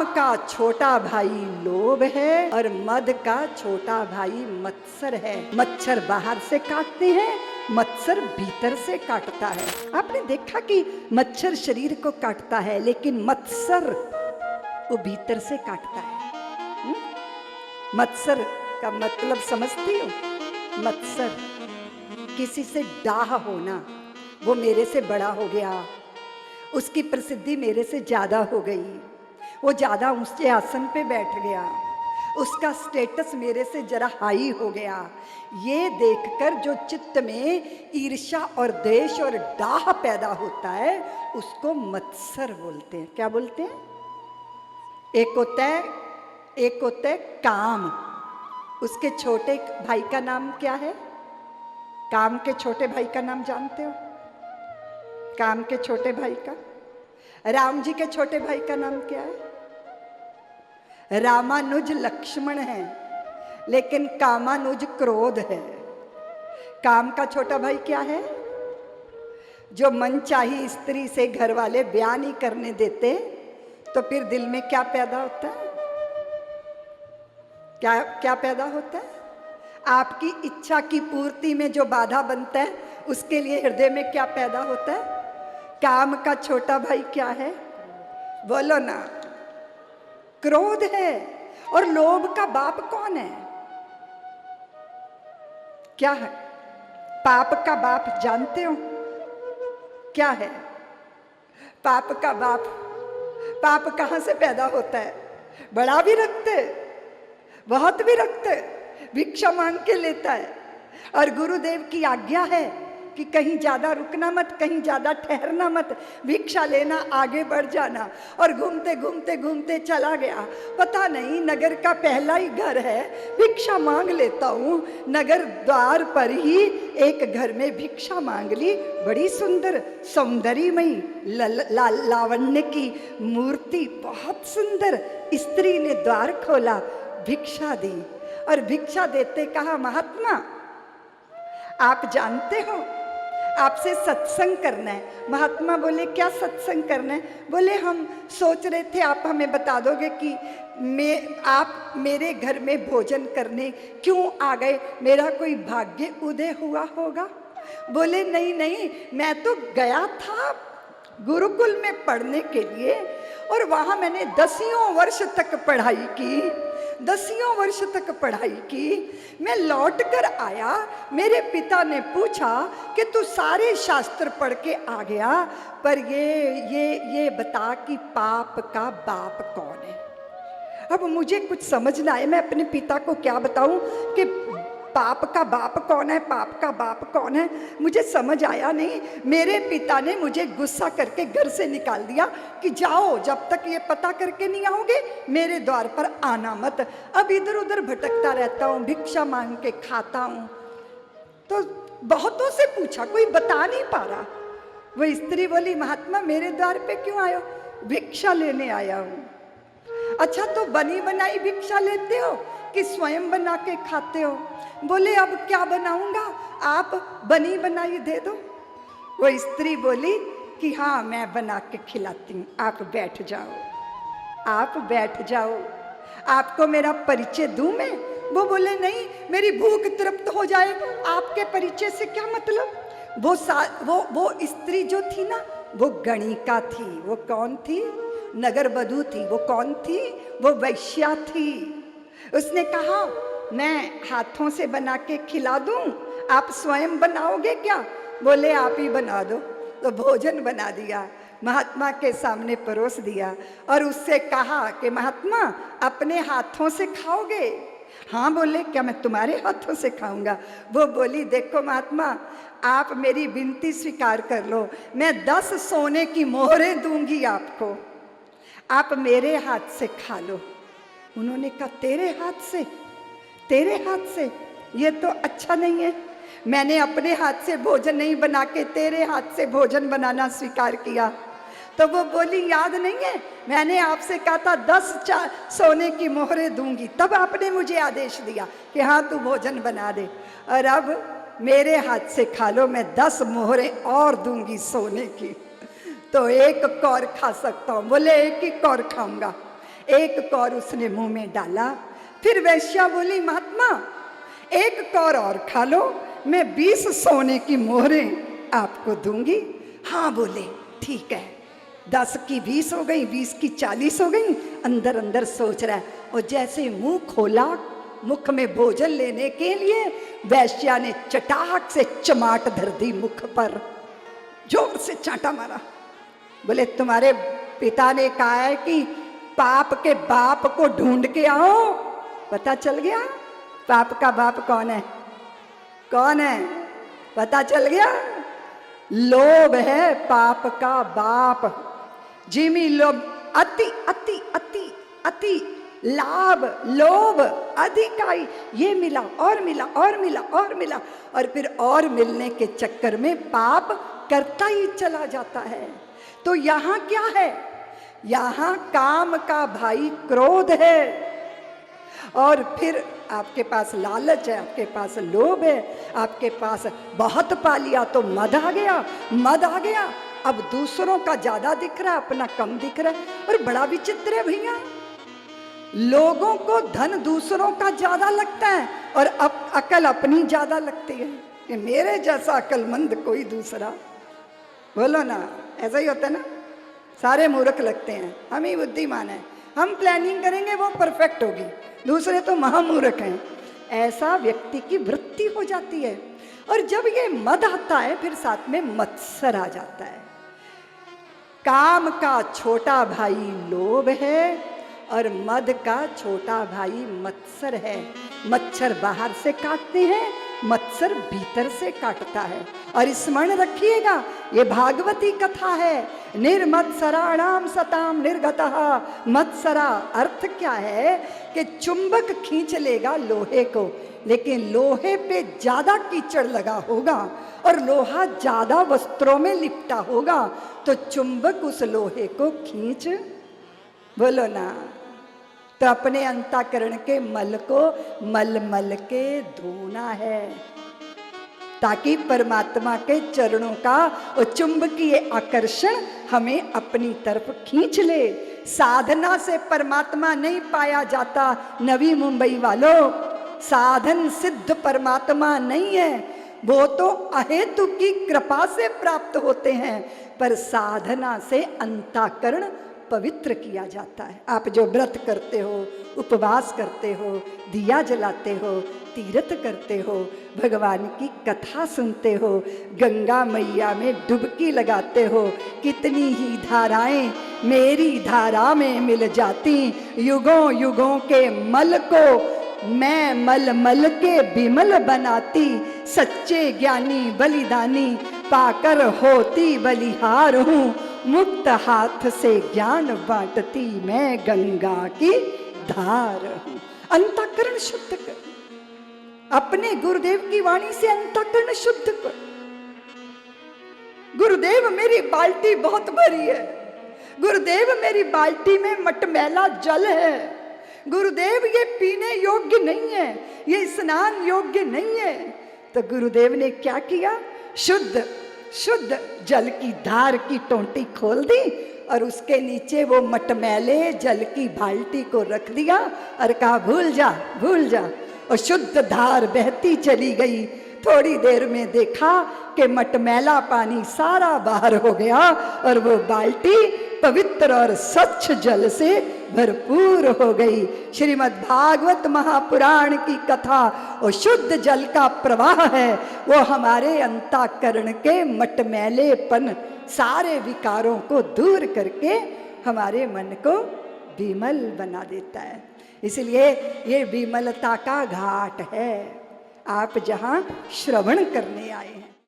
काम का छोटा भाई लोभ है और मद का छोटा भाई मत्सर है। मच्छर बाहर से काटते हैं, मत्सर भीतर से काटता है। आपने देखा कि मच्छर शरीर को काटता है लेकिन मत्सर वो भीतर से काटता है। मत्सर का मतलब समझती हो? मत्सर किसी से डाह होना, वो मेरे से बड़ा हो गया, उसकी प्रसिद्धि मेरे से ज्यादा हो गई, वो ज्यादा ऊंचे आसन पे बैठ गया, उसका स्टेटस मेरे से जरा हाई हो गया। ये देखकर जो चित्त में ईर्ष्या और द्वेष और डाह पैदा होता है उसको मत्सर बोलते हैं। क्या बोलते हैं? एक होता है काम। उसके छोटे भाई का नाम क्या है? काम के छोटे भाई का नाम जानते हो? काम के छोटे भाई का, राम जी के छोटे भाई का नाम क्या है? रामानुज लक्ष्मण है, लेकिन कामानुज क्रोध है। काम का छोटा भाई क्या है? जो मनचाही स्त्री से घर वाले ब्याह नहीं करने देते तो फिर दिल में क्या पैदा होता है? क्या पैदा होता है? आपकी इच्छा की पूर्ति में जो बाधा बनता है उसके लिए हृदय में क्या पैदा होता है? काम का छोटा भाई क्या है? बोलो ना। क्रोध है। और लोभ का बाप कौन है? क्या है? पाप का बाप जानते हो क्या है? पाप का बाप, पाप कहां से पैदा होता है? बड़ा भी रखते, बहुत भी रखते, भिक्षा मांग के लेता है। और गुरुदेव की आज्ञा है कि कहीं ज्यादा रुकना मत, कहीं ज्यादा ठहरना मत, भिक्षा लेना, आगे बढ़ जाना। और घूमते घूमते घूमते चला गया, पता नहीं नगर का पहला ही घर है, भिक्षा मांग लेता हूँ। नगर द्वार पर ही एक घर में भिक्षा मांग ली। बड़ी सुंदर सौंदर्यमयी लावण्य की मूर्ति, बहुत सुंदर स्त्री ने द्वार खोला, भिक्षा दी। और भिक्षा देते कहा, महात्मा आप जानते हो आपसे सत्संग करना है। महात्मा बोले, क्या सत्संग करना है? बोले, हम सोच रहे थे आप हमें बता दोगे कि आप मेरे घर में भोजन करने क्यों आ गए, मेरा कोई भाग्य उदय हुआ होगा? बोले, नहीं नहीं, मैं तो गया था गुरुकुल में पढ़ने के लिए और वहां मैंने 10 वर्ष तक पढ़ाई की, 10 वर्ष तक पढ़ाई की। मैं लौट कर आया, मेरे पिता ने पूछा कि तू सारे शास्त्र पढ़ के आ गया, पर ये बता कि पाप का बाप कौन है? अब मुझे कुछ समझ ना आए, मैं अपने पिता को क्या बताऊं कि पाप का बाप कौन है, पाप का बाप कौन है? मुझे समझ आया नहीं। मेरे पिता ने मुझे गुस्सा करके घर से निकाल दिया कि जाओ, जब तक ये पता करके नहीं आओगे मेरे द्वार पर आना मत। अब इधर उधर भटकता रहता हूँ, भिक्षा मांग के खाता हूँ। तो बहुतों से पूछा, कोई बता नहीं पा रहा। वो स्त्री बोली, महात्मा मेरे द्वार पे क्यों आयो? भिक्षा लेने आया हूँ। अच्छा, तो बनी बनाई भिक्षा लेते हो कि स्वयं बना के खाते हो? बोले, अब क्या बनाऊंगा, आप बनी बनाई दे दो। वो स्त्री बोली कि हाँ मैं बना के खिलाती हूँ, आप बैठ जाओ, आप बैठ जाओ, आपको मेरा परिचय दूं मैं? वो बोले, नहीं, मेरी भूख तृप्त हो जाए, आपके परिचय से क्या मतलब? वो स्त्री जो थी ना, वो गणिका थी। वो कौन थी? नगर वधू थी। वो कौन थी? वो वैश्या थी। उसने कहा, मैं हाथों से बना के खिला दूं, आप स्वयं बनाओगे क्या? बोले, आप ही बना दो। तो भोजन बना दिया, महात्मा के सामने परोस दिया और उससे कहा कि महात्मा अपने हाथों से खाओगे? हाँ। बोले, क्या मैं तुम्हारे हाथों से खाऊंगा? वो बोली, देखो महात्मा, आप मेरी विनती स्वीकार कर लो, मैं 10 सोने की मोहरें दूंगी आपको, आप मेरे हाथ से खा लो। उन्होंने कहा, तेरे हाथ से? तेरे हाथ से? ये तो अच्छा नहीं है। मैंने अपने हाथ से भोजन नहीं बना के तेरे हाथ से भोजन बनाना स्वीकार किया। तो वो बोली, याद नहीं है मैंने आपसे कहा था 10 सोने की मोहरें दूंगी, तब आपने मुझे आदेश दिया कि हाँ तू भोजन बना दे, और अब मेरे हाथ से खा लो, मैं 10 मोहरें और दूंगी सोने की, तो एक कौर खा सकता हूँ। बोले, एक ही कौर खाऊंगा। एक कौर उसने मुंह में डाला। फिर वैश्या बोली, महात्मा एक कौर और खा लो, मैं 20 सोने की मोहरें आपको दूंगी। हाँ बोले, ठीक है। 10 की 20 हो गई, 20 की 40 हो गई। अंदर अंदर सोच रहा है, और जैसे मुंह खोला मुख में भोजन लेने के लिए, वैश्या ने चटाक से चमाट धर दी मुख पर, जोर से चांटा मारा। बोले, तुम्हारे पिता ने कहा है कि पाप के बाप को ढूंढ के आओ। पता चल गया पाप का बाप कौन है? कौन है? पता चल गया? लोभ है पाप का बाप। जिमी लोभ, अति अति अति अति लाभ, लोभ, अधिकाई, ये मिला और मिला और मिला और मिला, और फिर और मिलने के चक्कर में पाप करता ही चला जाता है। तो यहाँ क्या है? यहाँ काम का भाई क्रोध है, और फिर आपके पास लालच है, आपके पास लोभ है, आपके पास बहुत पा लिया तो मद आ गया, मद आ गया। अब दूसरों का ज्यादा दिख रहा है, अपना कम दिख रहा है। और बड़ा विचित्र है भैया, लोगों को धन दूसरों का ज्यादा लगता है और अकल अपनी ज्यादा लगती है कि मेरे जैसा अकलमंद कोई दूसरा। बोलो ना, ऐसा ही होता है ना। सारे मूर्ख लगते हैं, हम ही बुद्धिमान हैं, हम प्लानिंग करेंगे वो परफेक्ट होगी, दूसरे तो महामूर्ख हैं। ऐसा व्यक्ति की वृत्ति हो जाती है। और जब ये मद आता है, फिर साथ में मत्सर आ जाता है। काम का छोटा भाई लोभ है और मद का छोटा भाई मत्सर है। मच्छर बाहर से काटते हैं, मत्सर भीतर से काटता है। और स्मरण रखिएगा, ये भागवती कथा है। निर्मत्सराणाम सताम निर्गतः मत्सरा। अर्थ क्या है कि चुंबक खींच लेगा लोहे को, लेकिन लोहे पे ज्यादा कीचड़ लगा होगा और लोहा ज्यादा वस्त्रों में लिपटा होगा, तो चुंबक उस लोहे को खींच, बोलो ना। तो अपने अंतःकरण के मल को मल मल के धोना है, ताकि परमात्मा के चरणों का वो चुंबकीय आकर्षण हमें अपनी तरफ खींच ले। साधना से परमात्मा नहीं पाया जाता नवी मुंबई वालों, साधन सिद्ध परमात्मा नहीं है, वो तो अहेतु की कृपा से प्राप्त होते हैं। पर साधना से अंतःकरण पवित्र किया जाता है। आप जो व्रत करते हो, उपवास करते हो, दिया जलाते हो, तीर्थ करते हो, भगवान की कथा सुनते हो, गंगा मैया में डुबकी लगाते हो, कितनी ही धाराएं मेरी धारा में मिल जाती। युगों युगों के मल को मैं मल मल के बिमल बनाती। सच्चे ज्ञानी बलिदानी पाकर होती बलिहार हूँ। मुक्त हाथ से ज्ञान बांटती मैं गंगा की धार हूँ। अंतःकरण शुद्ध कर, अपने गुरुदेव की वाणी से अंतःकरण शुद्ध कर। गुरुदेव मेरी बाल्टी बहुत भरी है, गुरुदेव मेरी बाल्टी में मटमैला जल है, गुरुदेव ये पीने योग्य नहीं है, ये स्नान योग्य नहीं है। तो गुरुदेव ने क्या किया? शुद्ध शुद्ध जल की धार की टोंटी खोल दी और उसके नीचे वो मटमैले जल की बाल्टी को रख दिया और कहा भूल जा भूल जा। और शुद्ध धार बहती चली गई। थोड़ी देर में देखा कि मटमैला पानी सारा बाहर हो गया और वो बाल्टी पवित्र और स्वच्छ जल से भरपूर हो गई। श्रीमद् भागवत महापुराण की कथा वो शुद्ध जल का प्रवाह है, वो हमारे अंतःकरण के मटमैलेपन सारे विकारों को दूर करके हमारे मन को विमल बना देता है। इसलिए ये विमलता का घाट है, आप जहाँ श्रवण करने आए हैं।